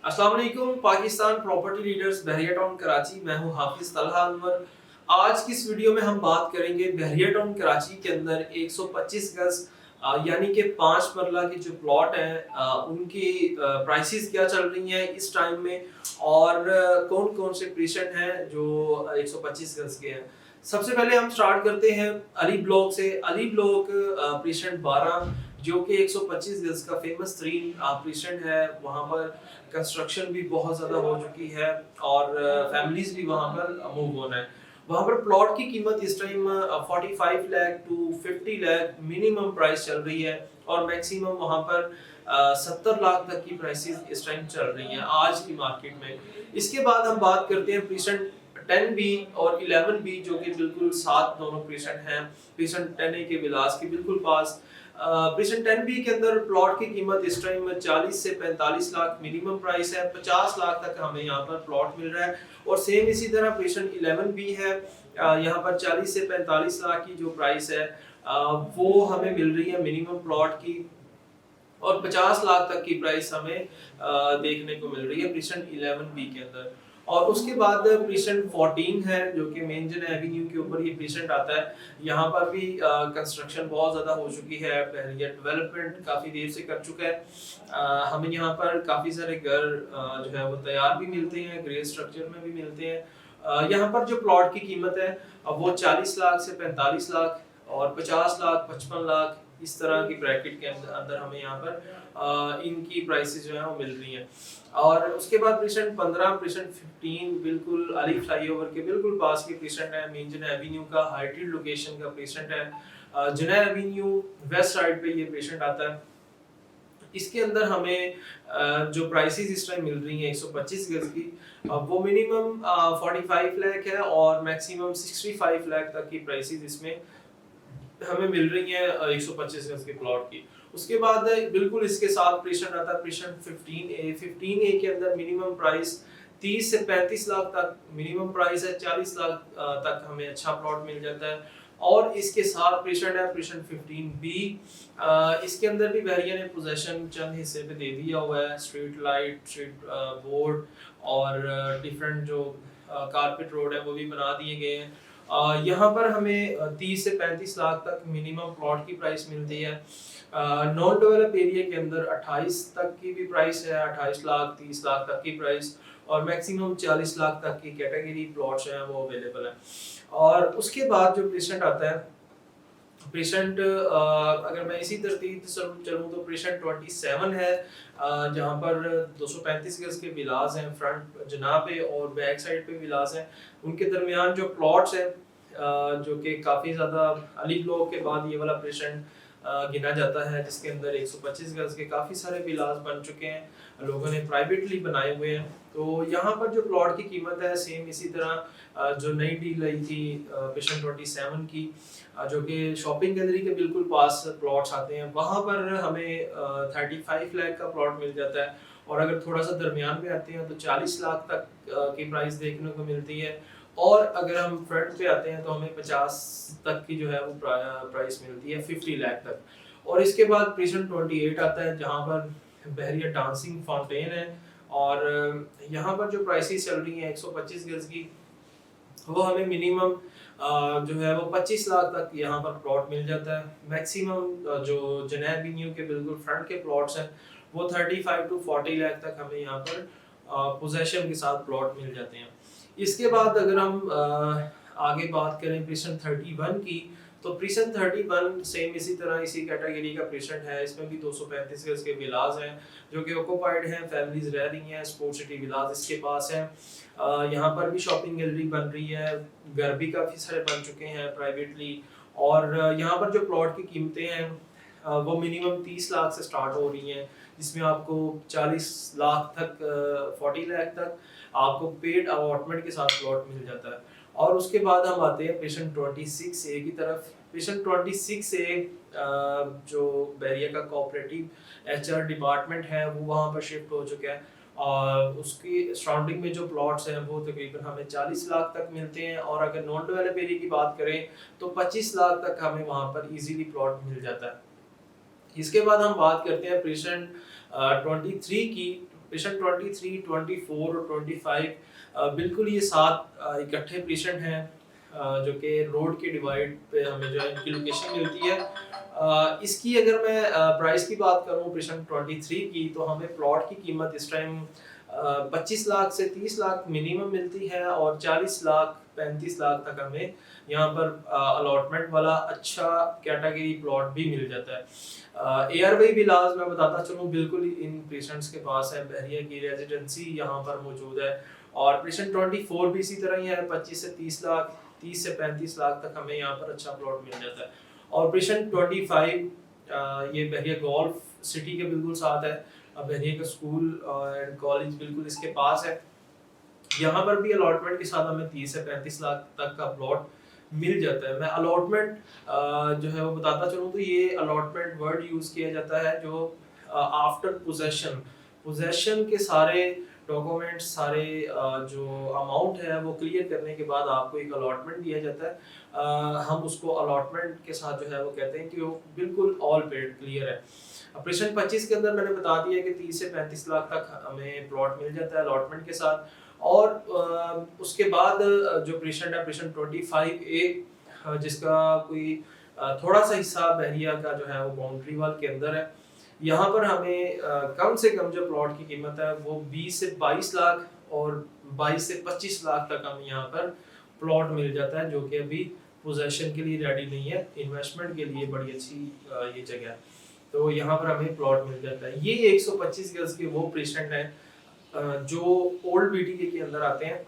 अस्सलाम वालेकुम Pakistan property leaders बहरिया town Karachi. मैं हूं हाफिज तलहा अनवर। आज की इस वीडियो में हम बात करेंगे बहरिया टाउन कराची के अंदर 125 गज यानी कि 5 मरला के जो प्लॉट हैं उनकी प्राइसेस क्या चल रही हैं इस टाइम में, और कौन कौन से प्रीसेट हैं जो 125 गज के हैं। सबसे पहले हम स्टार्ट करते हैं अली ब्लॉक से। अली ब्लॉक प्रीसेट 12 जो कि 125 गज का फेमस तरीन प्रीसेट है। वहाँ पर कंस्ट्रक्शन भी बहुत ज़्यादा हो चुकी है और फैमिलीज भी वहाँ पर मूव ऑन है। वहाँ पर प्लॉट की कीमत इस time 45 lakh to 50 lakh minimum price चल रही है, और मैक्सिमम वहाँ पर 70 लाख तक की प्राइसेस इस टाइम चल रही हैं आज की मार्केट में। इसके बाद हम बात करते हैं प्रीसेंट 10B और 11B जो कि बिल्कुल साथ दोनों प्रीसेंट हैं। प्रीसेंट 10A के विलास के बिल्कुल पास। प्रीसेंट 10B के अंदर प्लॉट की कीमत इस टाइम 40 से 45 लाख मिनिमम प्राइस है। 50 लाख तक हमें यहाँ पर प्लॉट मिल रहा है। और सेम इसी तरह प्रीसेंट 11B है, यहाँ पर 40 से 45 लाख की जो प्राइस है वो हमें मिल रही है मिनिमम प्लॉट की, और 50 लाख तक की प्राइस हमें देखने को मिल रही है प्रीसेंट 11B के अंदर। और उसके बाद प्रीसेंट 14 है जो कि मेन जन एवेन्यू के ऊपर ये प्रीसेंट आता है। यहाँ पर भी कंस्ट्रक्शन बहुत ज़्यादा हो चुकी है, बहरिया डेवलपमेंट काफ़ी देर से कर चुका है। हमें यहाँ पर काफ़ी सारे घर जो है वो तैयार भी मिलते हैं, ग्रे स्ट्रक्चर में भी मिलते हैं। यहाँ पर जो प्लॉट की कीमत है वो 40 लाख से 45 लाख और 50 लाख 55 लाख इस तरह की ब्रैकेट के अंदर हमें यहाँ पर इनकी प्राइसेस जो है वो मिल रही हैं। और उसके बाद प्रीसेंट 15 प्रीसेंट 15 बिल्कुल अली फ्लाईओवर के बिल्कुल पास की प्रीसेंट है। मेन जना एवेन्यू का हाइटेड लोकेशन का प्रीसेंट है। जना एवेन्यू वेस्ट साइड पे ये प्रीसेंट आता है। इसके अंदर हमें जो प्राइसेस इस टाइम मिल रही हैं 125 गज की, वो मिनिमम 45 लाख है और मैक्सिमम 65 लाख तक की प्राइसेस इसमें हमें मिल रही है 125 गज के प्लॉट की। उसके बाद बिल्कुल इसके साथ प्रीसेंट आता है प्रीसेंट 15A के अंदर मिनिमम प्राइस 30 से 35 लाख तक मिनिमम प्राइस है। 40 लाख तक हमें अच्छा प्लॉट मिल जाता है। और इसके साथ प्रीसेंट है प्रीसेंट 15B। इसके अंदर भी बहरिया ने पोजेशन चंद हिस्से पे दे दिया हुआ है, स्ट्रीट लाइट, स्ट्रीट बोर्ड और डिफरेंट जो कारपेट रोड है वो भी बना दिए गए हैं। यहाँ पर हमें 30 से 35 लाख तक मिनिमम प्लॉट की प्राइस मिलती है। नॉन डेवलप एरिया के अंदर 28 तक की भी प्राइस है, 28 लाख 30 लाख तक की प्राइस, और मैक्सिमम 40 लाख तक की कैटेगरी प्लॉट्स हैं वो अवेलेबल है। और उसके बाद जो प्रीसेंट आता है प्रीसेंट अगर मैं इसी तरतीब से चलूँ तो प्रीसेंट 27 है, जहाँ पर 235 गज के विलास हैं फ्रंट जनाब पे और बैक साइड पे विलास हैं। उनके दरमियान जो प्लॉट्स हैं जो कि काफ़ी ज़्यादा अली ब्लॉक के बाद ये वाला प्रीसेंट गिना जाता है, जिसके अंदर 125 गज के काफ़ी सारे विलास बन चुके हैं, लोगों ने प्राइवेटली बनाए हुए हैं। तो यहाँ पर जो प्लॉट की कीमत है सेम इसी तरह जो नई डील आई थी प्रीसेंट 27 की, जो कि शॉपिंग गैलरी के बिल्कुल पास प्लॉट्स आते हैं, वहाँ पर हमें 35 लाख का प्लॉट मिल जाता है। और अगर थोड़ा सा दरमियान में आते हैं तो 40 लाख तक की प्राइस देखने को मिलती है। और अगर हम फ्रंट पे आते हैं तो हमें 50 तक की जो है वो प्राइस मिलती है, 50 लाख तक। और इसके बाद प्रीसेंट 28 आता है जहाँ पर बहरिया डांसिंग फाउंटेन है, और यहाँ पर जो प्राइसेस चल रही हैं 125 गज की, वो हमें मिनिमम जो है वो 25 लाख तक यहाँ पर प्लॉट मिल जाता है। मैक्सिमम जो जनैब एवेन्यू के बिल्कुल फ्रंट के प्लॉट्स हैं वो 35 टू 40 लाख तक हमें यहाँ पर पोजेशन के साथ प्लॉट मिल जाते हैं। इसके बाद अगर हम आगे बात करें प्रीसेंट 31 की, तो प्रीसेंट 31 सेम इसी तरह इसी कैटेगरी का प्रीसेंट है। इसमें भी 235 गज के विलास हैं जो कि ऑक्यूपाइड हैं, फैमिलीज रह रही हैं, स्पोर्ट सिटी विलास इसके पास है। यहाँ पर भी शॉपिंग गैलरी बन रही है, घर भी काफ़ी सारे बन चुके हैं प्राइवेटली। और यहाँ पर जो प्लॉट की कीमतें हैं वो मिनिमम 30 लाख से स्टार्ट हो रही हैं, जिसमें आपको 40 लाख तक 40 लाख तक आपको पेड अलॉटमेंट के साथ प्लॉट मिल जाता है। और उसके बाद हम आते हैं प्रीसेंट 26A की तरफ। प्रीसेंट 26A जो बहरिया का कोऑपरेटिव HR डिपार्टमेंट है वो वहाँ पर शिफ्ट हो चुका है, और उसकी सराउंडिंग में जो प्लॉट्स हैं वो तकरीबन हमें 40 लाख तक मिलते हैं। और अगर नॉन डेवलप एरिया की बात करें तो 25 लाख तक हमें वहाँ पर इजीली प्लॉट मिल जाता है। इसके बाद हम बात करते हैं प्रीसेंट 23 की। पेशेंट 23, 24 और 25 बिल्कुल ये 7 इकट्ठे पेशेंट हैं जो कि रोड के डिवाइड पे हमें जो है इनकी लोकेशन मिलती है। इसकी अगर मैं प्राइस की बात करूँ पेशेंट 23 की, तो हमें प्लॉट की कीमत इस टाइम 25 लाख से 30 लाख मिनिमम मिलती है और 40 लाख 35 लाख तक हमें यहाँ पर अलॉटमेंट वाला अच्छा कैटेगरी प्लॉट भी मिल जाता है। एयरवे विलास मैं बताता चलूँ बिल्कुल इन पेशेंट्स के पास है, बहरिया की रेजिडेंसी यहाँ पर मौजूद है। और पेशेंट 24 भी इसी तरह ही है, 25 से 30 लाख 30 से 35 लाख तक हमें यहाँ पर अच्छा प्लॉट मिल जाता है। और पेशेंट 25 ये बहरिया गोल्फ सिटी के बिल्कुल साथ है, बहरिया का स्कूल एंड कॉलेज बिल्कुल इसके पास है। यहाँ पर भी अलॉटमेंट के साथ हमें 30 से 35 लाख तक का प्लॉट मिल जाता है। मैं अलॉटमेंट जो है वो बताता चलूँ, तो ये अलॉटमेंट वर्ड यूज किया जाता है जो आफ्टर पोजेशन, पोजेशन के सारे डॉक्यूमेंट्स सारे जो अमाउंट है वो क्लियर करने के बाद आपको एक अलॉटमेंट दिया जाता है। हम उसको अलॉटमेंट के साथ जो है वो कहते हैं कि वो बिल्कुल ऑल पेड क्लियर है। ऑपरेशन 25 के अंदर मैंने बता दिया कि 30 से 35 लाख तक हमें प्लॉट मिल जाता है अलॉटमेंट के साथ। और उसके बाद जो पेशेंट है पेशेंट 25A जिसका कोई थोड़ा सा हिस्सा बहरिया का जो है वो बाउंड्री वाल के अंदर है, यहाँ पर हमें कम से कम जो प्लॉट की कीमत है वो 20 से 22 लाख और 22 से 25 लाख तक हमें यहाँ पर प्लॉट मिल जाता है, जो कि अभी पोजेशन के लिए रेडी नहीं है। इन्वेस्टमेंट के लिए बड़ी अच्छी ये जगह है, तो यहाँ पर हमें प्लॉट मिल जाता है। ये 125 गज के वो पेशेंट हैं जो ओल्ड बीटीके के अंदर आते हैं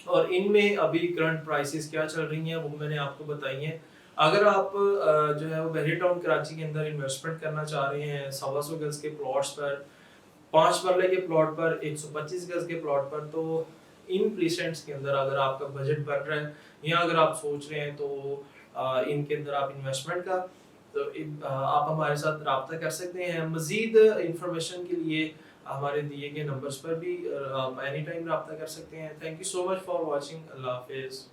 और इनमें अभी करंट प्राइसेस क्या चल रही हैं वो मैंने आपको बताई हैं। अगर आप जो है वो बहरिया टाउन कराची के अंदर इन्वेस्टमेंट करना चाह रहे हैं 125 गज के प्लॉट्स पर, 5 मरले के प्लॉट पर, 125 गज के प्लॉट पर, तो इन प्लेसेंट्स के अंदर अगर आपका बजट बढ़ रहा है या अगर आप सोच रहे हैं तो इनके अंदर आप इन्वेस्टमेंट का, तो आप हमारे साथ रब्ता कर सकते हैं। मजीद इंफॉर्मेशन के लिए हमारे दिए गए नंबर्स पर भी आप एनी टाइम रब्ता कर सकते हैं। Thank you so much for watching. अल्लाह हाफिज़।